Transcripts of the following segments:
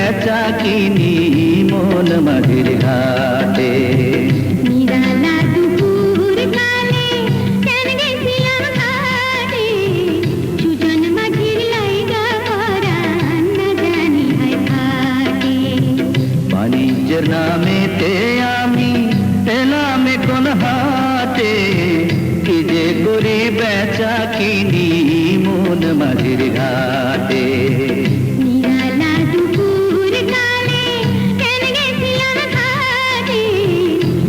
বেচা কিনি মন মাঝির ঘাটে। নিরালা দুপুর কালে কেন গেছিলাম ঘাটে, সুজন মাঝির লাইগা পরাণ না জানি হয় ফাটে। বাণিজ্যের নামেতে আমি এলাম কোন হাটে, কি যে করি বেচা কিনি মন মাঝির ঘাটে। নিরালা দুপুর কালে কেন গেছিলাম ঘাটে,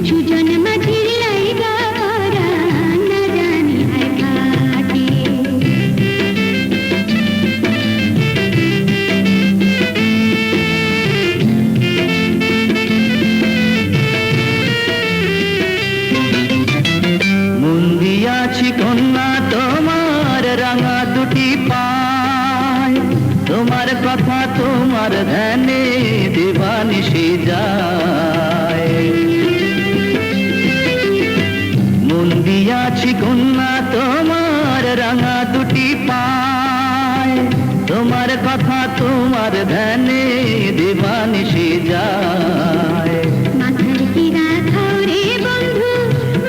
সুজন মাঝির লাইগা পরাণ না জানি হয় ফাটে। মন দিয়াছি কন্যা তোমার রাঙা দুটি পায়, তোমার কথা তোমার ধ্যানে দিবানিশি যায়। মন দিয়াছি কন্যা তোমার রাঙা দুটি পায়, তোমার কথা তোমার ধ্যানে দিবানিশি যায়। মাথার কিরা খাওরে বন্ধু,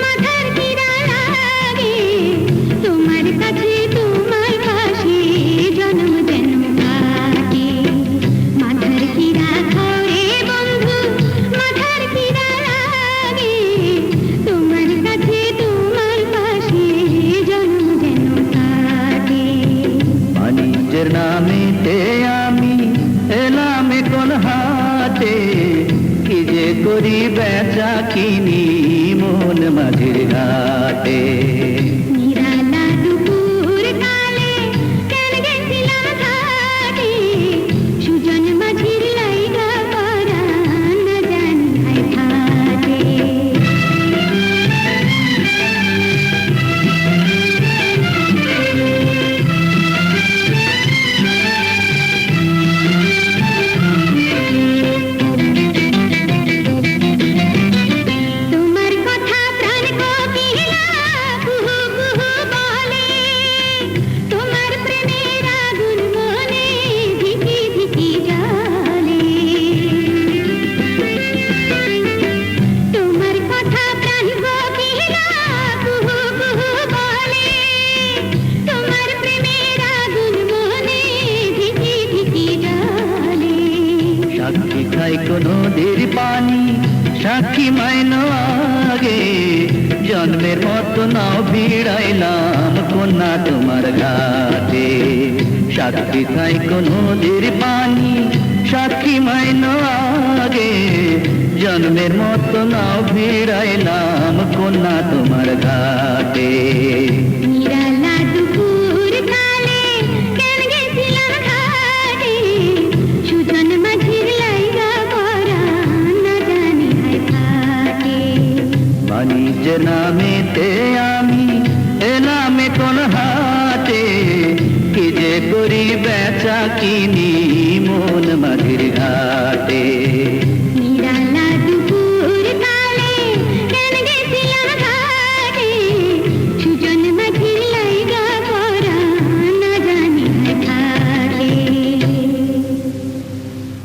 মাথার কিরা লাগে, তোমার কাছে তোমার পাশে জন্ম জন্ম কাটে। মাথার কিরা খাওরে বন্ধু, মাথার কিরা লাগে, তোমার কাছে তোমার পাশে জন্ম জন্ম কাটে। বাণিজ্যের নামেতে আমি এলাম কোন হাটে, কি যে করি বেচা কিনি মন মাঝির ঘাটে। নিরালা দুপুর কালে কেন গেছিলাম ঘাটে, সুজন মাঝির লাইগা পরাণ না জানি হয় ফাটে। তোমার কথা প্রাণ কোকিলা কুহু কুহু বলে, তোমার প্রেমের আগুন মনে ধিকি ধিকি জ্বলে। তোমার কথা প্রাণ কোকিলা কুহু কুহু বলে, তোমার প্রেমের আগুন মনে ধিকি ধিকি জ্বলে। সাক্ষী খাই কোন নদীর পানি, সাক্ষী মাইন আগে, জন্মের মতো নাও ভিড়াইলাম কন্যা তোমার ঘাটে। সাক্ষী খাই কোন নদীর পানি, সাক্ষী মাইন আগে, জন্মের মতো নাও ভিড়াইলাম কন্যা তোমার ঘাটে। নিরালা দুপুর কালে কেন গেছিলাম ঘাটে, সুজন মাঝির লাইগা পরাণ না জানি হয় ফাটে। বাণিজ্যের নামেতে আমি এলাম কোন হাটে, কি যে করি বেচা কিনি মন মাঝির